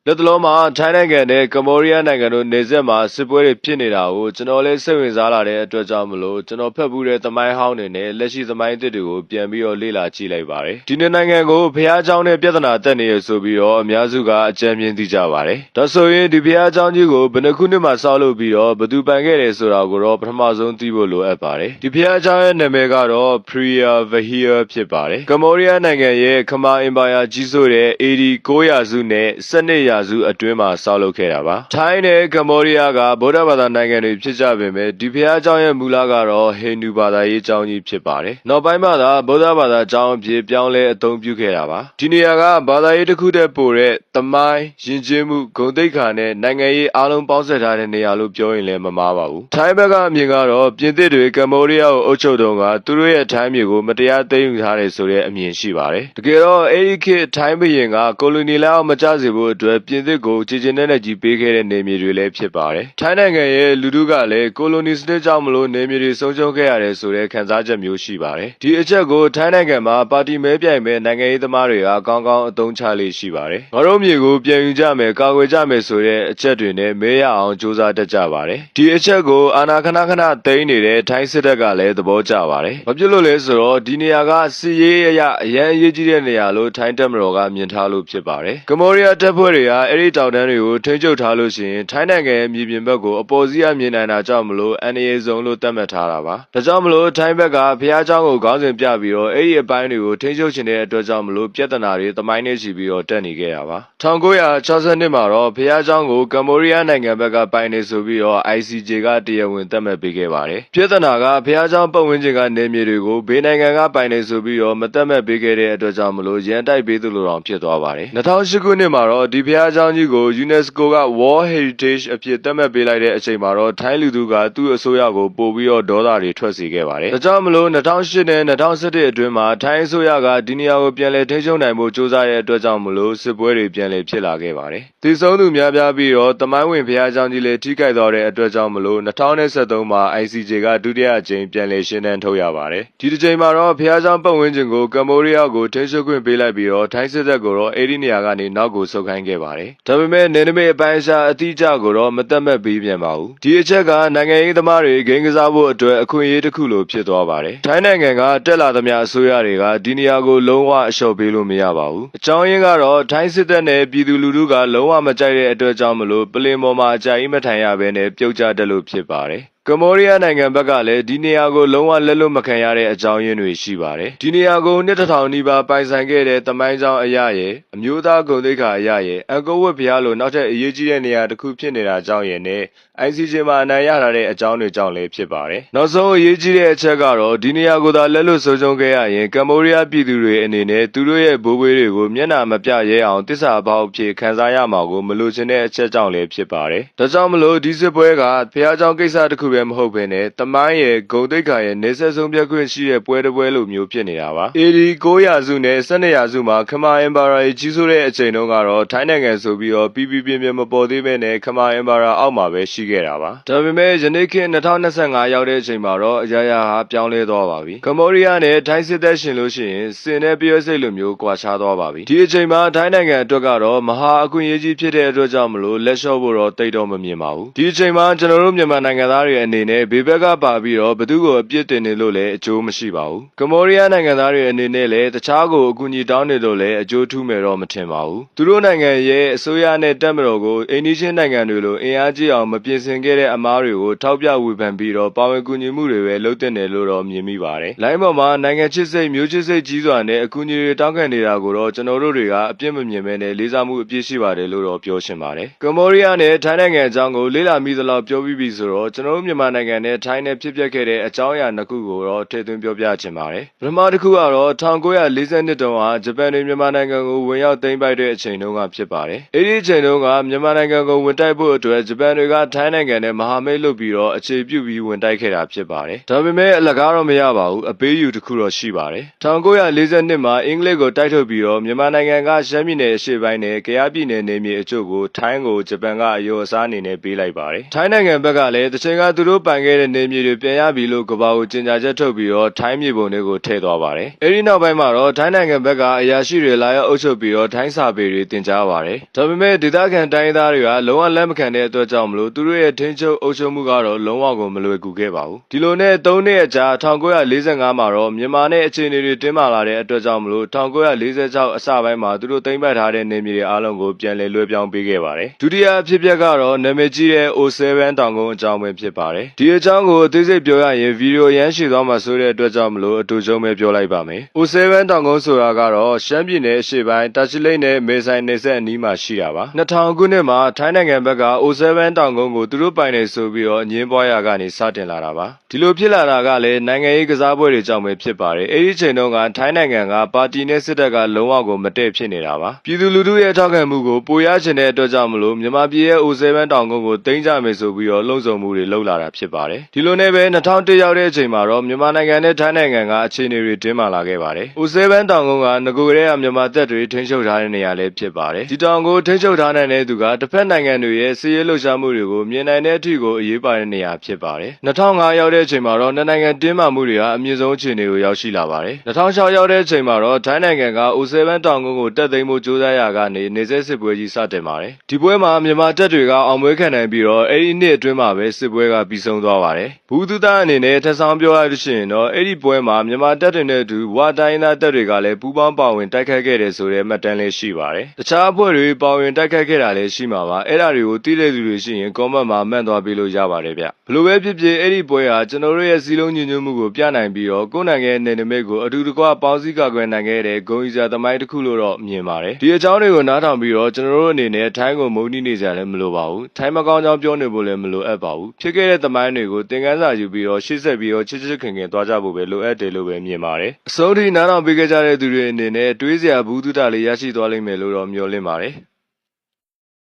လက်တလုံးမှာထိုင်းနိုင်ငံနဲ့ကမ္ဘောဒီးယားနိုင်ငံတို့နေဆက်မှာစစ်ပွဲတွေဖြစ်နေတာကိုကျွန်တော်လည်းစိတ်ဝင်စားလာတဲ့အတွက်ကြောင့်မလို့ကျွန်တော်ဖတ်ဖူးတဲ့သမိုင်းဟောင်းတွေနဲ့လက်ရှိသမိုင်းအသစ်တွေကိုပြန်ပြီးတော့လေ့လာကြည့်လိုက်ပါတယ်။ဒီနိုင်ငံကိုဖျားเจ้าနဲ့ပြဿနာတက်နေရဆိုပြီးတော့အများစုကအကြံပြင်းသိကြပါတယ်။ဒါဆိုရင်ဒီဖျားเจ้าကြီးကိုဘယ်နှခုနှစ်မှာဆောက်လုပ်ပြီးတော့ဘယ်သူပန်ခဲ့တယ်ဆိုတာကိုတော့ပထမဆုံးသိဖို့လိုအပ်ပါတယ်။ဒီဖျားเจ้าရဲ့နာမည်ကတော့ Preah Vihear ဖြစ်ပါတယ်။ကမ္ဘောဒီးယားနိုင်ငံရဲ့ခမာအင်ပါယာကြီးစိုးတဲ့ AD 900စုနဲ့12ရာစုအတွင်းမှာဆောက်လုပ်ခဲ့တာပါထိုင်းနဲ့ကမ္ဘောဒီးယားကဗုဒ္ဓဘာသာနိုင်ငံတွေဖြစ်ကြပေမဲ့ဒီဘုရားကျောင်းရဲ့မူလကတော့ဟိန္ဒူဘာသာရေးကျောင်းကြီးဖြစ်ပါတယ်နောက်ပိုင်းမှာသာဗုဒ္ဓဘာသာကျောင်းအဖြစ်ပြောင်းလဲအသုံးပြုခဲ့တာပါဒီနေရာကဘာသာရေးတစ်ခုတည်းပို့တဲ့သမိုင်းယဉ်ကျေးမှုဂုဏ်သိက္ခာနဲ့နိုင်ငံရေးအားလုံးပေါင်းစပ်ထားတဲ့နေရာလို့ပြောရင်လည်းမမှားပါဘူးထိုင်းဘက်ကအမြင်ကတော့ပြင်သစ်တွေကမ္ဘောဒီးယားကိုအုပ်ချုပ်တုန်းကသူတို့ရဲ့ထိုင်းမြေကိုမတရားသိမ်းယူထားတယ်ဆိုတဲ့အမြင်ရှိပါတယ်တကယ်တော့အဲဒီခေတ်ထိုင်းဘုရင်ကကိုလိုနီလက်အောက်မကျစေဖို့အတွက်ပြင်သစ်ကိုခြေချင်တဲ့ကြီးပေးခဲ့တဲ့နေမြေတွေလည်းဖြစ်ပါတယ်ထိုင်းနိုင်ငံရဲ့လူထုကလည်းကိုလိုနီစနစ်ကြောင့်မလို့နေမြေတွေဆုံးရှုံးခဲ့ရတယ်ဆိုတဲ့ခံစားချက်မျိုးရှိပါတယ်ဒီအချက်ကိုထိုင်းနိုင်ငံမှာပါတီမဲပြိုင်မဲ့နိုင်ငံရေးသမားတွေကကောင်းကောင်းအသုံးချလေ့ရှိပါတယ်ငါတို့မြေကိုပြန်ယူကြမယ်ကာကွယ်ကြမယ်ဆိုတဲ့အချက်တွေနဲ့မဲရအောင်စူးစမ်းတတ်ကြပါတယ်ဒီအချက်ကိုအာဏာခဏခဏသိမ်းနေတဲ့ထိုင်းစစ်တပ်ကလည်းသဘောကျပါတယ်ဘာဖြစ်လို့လဲဆိုတော့ဒီနေရာကစစ်ရေးအရအရန်အရေးကြီးတဲ့နေရာလို့ထိုင်းတပ်မတော်ကမြင်ထားလို့ဖြစ်ပါတယ်ကမ္ဘောဒီးယားတပ်ဖွဲ့တွေကအဲ့ဒီတောင်တန်းတွေကိုထိန်းချုပ်ထားလို့ရှိရင်ထိုင်းနိုင်ငံရဲ့မြေပြင်ဘက်ကိုအပေါ်စီးရမြင်နိုင်တာကြောင့်မလို့အန်အေဇုံလို့သတ်မှတ်ထားတာပါဒါကြောင့်မလို့ထိုင်းဘက်ကဖျားเจ้าကိုခေါင်းစဉ်ပြပြီးတော့အဲ့ဒီအပိုင်းတွေကိုထိန်းချုပ်ခြင်းတဲ့အတွက်ကြောင့်မလို့ပြဿနာတွေသမိုင်းနဲ့ရှိပြီးတော့တက်နေခဲ့တာပါ1962မှာတော့ဖျားเจ้าကိုကမ္ဘောဒီးယားနိုင်ငံဘက်ကပိုင်နေဆိုပြီးတော့ ICJ ကတရားဝင်သတ်မှတ်ပေးခဲ့ပါတယ်ပြဿနာကဖျားเจ้าပတ်ဝန်းကျင်ကနေမြေတွေကိုဘေးနိုင်ငံကပိုင်နေဆိုပြီးတော့မသတ်မှတ်ပေးခဲ့တဲ့အတွက်ကြောင့်မလို့ရန်တိုက်ပေးသူလိုတောင်ဖြစ်သွားပါတယ်2008ခုနှစ်မှာတော့ဒီဖျားเจ้าကြီးကို UNESCO က World Heritage အဖြစ်သတ်မှတ်ပေးလိုက်တဲ့အချိန်မှာတော့ထိုင်းလူထုကသူ့အစိုးရကိုပို့ပြီးတော့ဒေါသတွေထွက်စေခဲ့ပါတယ်ဒါကြောင့်မလို့2008နဲ့2011အတွင်းမှာထိုင်းအစိုးရကဒီနေရာကိုပြန်လည်ထိန်းချုပ်နိုင်ဖို့ကြိုးစားတဲ့အတွက်ကြောင့်မလို့စစ်ပွဲတွေပြန်လည်ဖြစ်လာခဲ့ပါတယ်တည်ဆုံးသူများပြားပြီးတော့တမိုင်းဝင်ဖျားเจ้าကြီးလည်းထိခိုက်သွားတဲ့အတွက်ကြောင့်မလို့2013မှာ ICJ ကဒုတိယအကြိမ်ပြန်လည်ရှင်းတန်းထုတ်ရပါတယ်ဒီတစ်ချိန်မှာတော့ဖျားเจ้าပတ်ဝန်းကျင်ကိုကမ္ဘောဒီးယားကိုထိန်းချုပ်ခွင့်ပေးလိုက်ပြီးတော့ထိုင်းစစ်တပ်ကိုတော့အဲဒီနေရာကနေနောက်ကိုဆုတ်ခိုင်းခဲ့ပါတယ်ဒါပေမဲ့နယ်နိမိတ်အပိုင်းအခြားအတိအကျကိုတော့မသတ်မှတ်ပေးပြန်ပါဘူးဒီအချက်ကနိုင်ငံရေးသမားတွေဂိမ်းကစားဖို့အတွက်အခွင့်အရေးတစ်ခုလိုဖြစ်သွားပါတယ်ထိုင်းနိုင်ငံကတက်လာသမျှအစိုးရတွေကဒီနေရာကိုလုံးဝအလျှော့ပေးလို့မရပါဘူးအကြောင်းရင်းကတော့ထိုင်းစစ်တပ်နဲ့ပြည်သူလူထုကလုံးဝမကြိုက်တဲ့အတွက်ကြောင့်မလို့ပလင်ပေါ်မှာအကြိုက်မထိုင်ရဘဲနဲ့ပြုတ်ကျတက်လို့ဖြစ်ပါတယ်ကမ္ဘောဒီးယားနိုင်ငံဘက်ကလည်းဒီနေရာကိုလုံးဝလက်လွတ်မခံရတဲ့အကြောင်းရင်းတွေရှိပါတယ်ဒီနေရာကိုနှစ်1000နီးပါးပိုင်ဆိုင်ခဲ့တဲ့တမိုင်းကြောင်အရာရဲ့အမျိုးသားဂုဏ်သိက္ခာအရာရဲ့အကောဝတ်ဘုရားလိုနောက်ထပ်အရေးကြီးတဲ့နေရာတစ်ခုဖြစ်နေတာကြောင့်ရဲ့နဲ့ ICJ မှာအနိုင်ရထားတဲ့အကြောင်းတွေကြောင့်လည်းဖြစ်ပါတယ်နောက်ဆုံးအရေးကြီးတဲ့အချက်ကတော့ဒီနေရာကိုသာလက်လွတ်ဆုံးရှုံးခဲ့ရရင်ကမ္ဘောဒီးယားပြည်သူတွေအနေနဲ့သူတို့ရဲ့ဘိုးဘွေးတွေကိုမျက်နှာမပြရဲအောင်တစ္ဆာအပေါက်အဖြစ်ခံစားရမှာကိုမလိုချင်တဲ့အချက်ကြောင့်လည်းဖြစ်ပါတယ်ဒါကြောင့်မလို့ဒီစစ်ပွဲကဘုရားကျောင်းကိစ္စတစ်ခုပဲမဟုတ်ဘဲနဲ့တမိုင်းရဲ့ဂုဏ်သိက္ခာရဲ့နေဆက်ဆုံးပြတ်ခွင့်ရှိတဲ့ပွဲတစ်ပွဲလိုမျိုးဖြစ်နေတာပါ AD 900စုနဲ့12ရာစုမှာခမာအင်ပါယာကြီးစိုးတဲ့အချိန်တုန်းကတော့ထိုင်းနိုင်ငံဆိုပြီးတော့ပြပြမပေါ်သေးပဲနဲ့ခမာအင်ပါယာအောက်မှာပဲရှိခဲ့တာပါဒါပေမဲ့ယနေ့ခေတ်2025ရောက်တဲ့အချိန်မှာတော့အရာရာဟာပြောင်းလဲသွားပါပြီကမ္ဘောဒီးယားနဲ့ထိုင်းစစ်တပ်ရှင်လို့ရှိရင်စင်နဲ့ပြောစိတ်လိုမျိုးကွာခြားသွားပါပြီဒီအချိန်မှာထိုင်းနိုင်ငံအတွက်ကတော့မဟာအခွင့်အရေးကြီးဖြစ်တဲ့အတွက်ကြောင့်မလို့လက်လျှော့ဖို့တော့တိတ်တော့မမြင်ပါဘူးဒီအချိန်မှာကျွန်တော်တို့မြန်မာနိုင်ငံသားတွေအနေနဲ့ဘေးဘက်ကပါပြီးတော့ဘသူကိုအပြစ်တင်နေလို့လည်းအကျိုးမရှိပါဘူးကမ္ဘောဒီးယားနိုင်ငံသားတွေအနေနဲ့လည်းတခြားကိုအကူအညီတောင်းနေလို့လည်းအကျိုးထူးမယ်တော့မထင်ပါဘူးသူတို့နိုင်ငံရဲ့အစိုးရနဲ့တပ်မတော်ကိုအိန္ဒိချင်းနိုင်ငံတွေလိုအင်အားကြီးအောင်မပြင်ဆင်ခဲ့တဲ့အမားတွေကိုထောက်ပြဝေဖန်ပြီးတော့ပါဝင်ကူညီမှုတွေပဲလုပ်တင်တယ်လို့တော့မြင်မိပါတယ်လိုင်းပေါ်မှာနိုင်ငံချစ်စိတ်မျိုးချစ်စိတ်ကြီးစွာနဲ့အကူအညီတွေတောင်းခံနေတာကိုတော့ကျွန်တော်တို့တွေကအပြစ်မမြင်ဘဲနဲ့လေးစားမှုအပြည့်ရှိပါတယ်လို့တော့ပြောချင်ပါတယ်ကမ္ဘောဒီးယားနဲ့ထိုင်းနိုင်ငံအကြောင်းကိုလေ့လာမိသလောက်ပြောပြီးပြီဆိုတော့ကျွန်တော်တို့မြန်မာနိုင်ငံနဲ့ထိုင်းနဲ့ဖြစ်ပျက်ခဲ့တဲ့အကြောင်းအရာနှစ်ခုကိုတော့ထည့်သွင်းပြောပြချင်ပါတယ်ပထမတစ်ခုကတော့1942တုန်းကဂျပန်တွေမြန်မာနိုင်ငံကိုဝင်ရောက်သိမ်းပိုက်တဲ့အချိန်တုန်းကဖြစ်ပါတယ်အဲဒီအချိန်တုန်းကမြန်မာနိုင်ငံကိုဝင်တိုက်ဖို့အတွက်ဂျပန်တွေကထိုင်းနိုင်ငံနဲ့မဟာမိတ်လုပ်ပြီးတော့အခြေပြုပြီးဝင်တိုက်ခဲ့တာဖြစ်ပါတယ်ဒါပေမဲ့အလကားတော့မရပါဘူးအပေးယူတစ်ခုတော့ရှိပါတယ်1942မှာအင်္ဂလိပ်ကိုတိုက်ထုတ်ပြီးတော့မြန်မာနိုင်ငံကရှမ်းပြည်နယ်အရှေ့ပိုင်းနဲ့ကယားပြည်နယ်နယ်မြေအချို့ကိုထိုင်းကိုဂျပန်ကအယိုအစားအနေနဲ့ပေးလိုက်ပါတယ်ထိုင်းနိုင်ငံဘက်ကလည်းတချိန်ကသူ သူတို့ပိုင်ခဲ့တဲ့နေမြေတွေပြန်ရပြီလို့ကဘာကိုကြေညာချက်ထုတ်ပြီးတော့ထိုင်းမြေပုံတွေကိုထည့်သွားပါတယ်။အဲဒီနောက်ပိုင်းမှာတော့ထိုင်းနိုင်ငံဘက်ကအရာရှိတွေလာရောက်အုပ်ချုပ်ပြီးတော့ထိုင်းစာပေတွေတင်ကြားပါတယ်။ဒါပေမဲ့ဒေသခံတိုင်းသားတွေကလုံးဝလက်မခံတဲ့အတွက်ကြောင့်မလို့သူတို့ရဲ့ထင်းချုပ်အုပ်ချုပ်မှုကတော့လုံးဝကိုမလွယ်ကူခဲ့ပါဘူး။ဒီလိုနဲ့3နှစ်အကြာ1945မှာတော့မြန်မာနဲ့အခြေအနေတွေတင်းမာလာတဲ့အတွက်ကြောင့်မလို့1946အစပိုင်းမှာသူတို့သိမ်းပိုက်ထားတဲ့နေမြေတွေအားလုံးကိုပြန်လည်လွှဲပြောင်းပေးခဲ့ပါတယ်။ဒုတိယအဖြစ်အပျက်ကတော့နာမည်ကြီးတဲ့ O7 တောင်ကုန်းအကြောင်းပဲဖြစ်ပါတယ်။ဒီအကြောင်းကိုအသေးစိတ်ပြောရရင်ဗီဒီယိုရမ်းရှည်သွားမှာဆိုတဲ့အတွက်ကြောင့်မလို့အတူချုံပဲပြောလိုက်ပါမယ်။ O7 တောင်ကုန်းဆိုတာကတော့ရှမ်းပြည်နယ်အရှေ့ပိုင်းတာချီလိတ်နဲ့မေဆိုင်နယ်စပ်အနီးမှာရှိတာပါ။2000ခုနှစ်မှာထိုင်းနိုင်ငံဘက်က O7 တောင်ကုန်းကိုသူတို့ပိုင်နေဆိုပြီးတော့အငင်းပွားရာကနေစတင်လာတာပါ။ဒီလိုဖြစ်လာတာကလည်းနိုင်ငံရေးကစားပွဲတွေကြောင့်ပဲဖြစ်ပါတယ်။အဲဒီချိန်တုန်းကထိုင်းနိုင်ငံကပါတီနဲ့စစ်တပ်ကလုံးဝကိုမတည့်ဖြစ်နေတာပါ။ပြည်သူလူထုရဲ့ထောက်ခံမှုကိုပိုရချင်တဲ့အတွက်ကြောင့်မလို့မြန်မာပြည်ရဲ့ O7 တောင်ကုန်းကိုသိမ်းကြမယ်ဆိုပြီးတော့လှုံ့ဆော်မှုတွေလုပ်လာတာဖြစ်ပါတယ်။ဒီလိုနဲ့ပဲ2001ရောက်တဲ့အချိန်မှာတော့မြန်မာနိုင်ငံနဲ့ထိုင်းနိုင်ငံကအခြေအနေတွေတင်းမာလာခဲ့ပါတယ်။ O7 တောင်ကုန်းကငကိုကလေးကမြန်မာတပ်တွေထိန်းချုပ်ထားတဲ့နေရာလေးဖြစ်ပါတယ်။ဒီတောင်ကိုထိန်းချုပ်ထားနိုင်တဲ့သူကတစ်ဖက်နိုင်ငံတွေရဲ့စစ်ရေးလှုပ်ရှားမှုတွေကိုမြင်နိုင်တဲ့အထိကိုအရေးပါတဲ့နေရာဖြစ်ပါတယ်။2005ရောက်တဲ့အချိန်မှာတော့နှစ်နိုင်ငံတင်းမာမှုတွေဟာအမြင့်ဆုံးအခြေအနေကိုရောက်ရှိလာပါတယ်။2006ရောက်တဲ့အချိန်မှာတော့ထိုင်းနိုင်ငံက O7 တောင်ကုန်းကိုတက်သိမ်းဖို့ကြိုးစားရာကနေနေဆက်စစ်ပွဲကြီးစတင်ပါတယ်။ဒီပွဲမှာမြန်မာတပ်တွေကအောင်ပွဲခံနိုင်ပြီးတော့အဲဒီနှစ်အတွင်းမှာပဲစစ်ပွဲကပြီးဆုံးသွားပါတယ်။ဘူးသူသားအနေနဲ့ထပ်ဆောင်ပြောရလို့ရှိရင်တော့အဲဒီပွဲမှာမြန်မာတပ်တွေနဲ့အတူဝါတိုင်းသားတပ်တွေကလည်းပူးပေါင်းပါဝင်တိုက်ခိုက်ခဲ့တယ်ဆိုတဲ့မှတ်တမ်းလေးရှိပါတယ်။တခြားအဖွဲ့တွေပါဝင်တိုက်ခိုက်ခဲ့တာလည်းရှိမှာပါ။အဲ့ဒါတွေကိုသိတဲ့သူတွေရှိရင် comment မှာမှတ်သွားပေးလို့ရပါတယ်ဗျ။ဘလို့ပဲဖြစ်ဖြစ်အဲ့ဒီပွဲဟာကျွန်တော်တို့ရဲ့စီးလုံးညီညွတ်မှုကိုပြနိုင်ပြီးတော့ကိုယ်နိုင်ငံရဲ့နယ်နိမိတ်ကိုအတူတကွပေါင်းစည်းကာကွယ်နိုင်ခဲ့တဲ့ဂုဏ်ယူစရာသမိုင်းတစ်ခုလို့တော့မြင်ပါတယ်။ဒီအကြောင်းတွေကိုနားထောင်ပြီးတော့ကျွန်တော်တို့အနေနဲ့ထိုင်းကိုမုန်းတီးနေကြလည်းမလိုပါဘူး။ထိုင်းမကောင်းကြောင်းပြောနေဖို့လည်းမလိုအပ်ပါဘူး။ဖြစ်ခဲ့တဲ့သမိုင်းတွေကိုသင်ခန်းစာယူပြီးတော့ရှေ့ဆက်ပြီးတော့ချစ်ချစ်ခင်ခင်သွားကြဖို့ပဲလိုအပ်တယ်လို့ပဲမြင်ပါတယ်။အဆုံးထိနားထောင်ပေးခဲ့ကြတဲ့သူတွေအနေနဲ့တွေးစရာဘူးတုဒလေးရရှိသွားလိမ့်မယ်လို့တော့မျှော်လင့်ပါတယ်။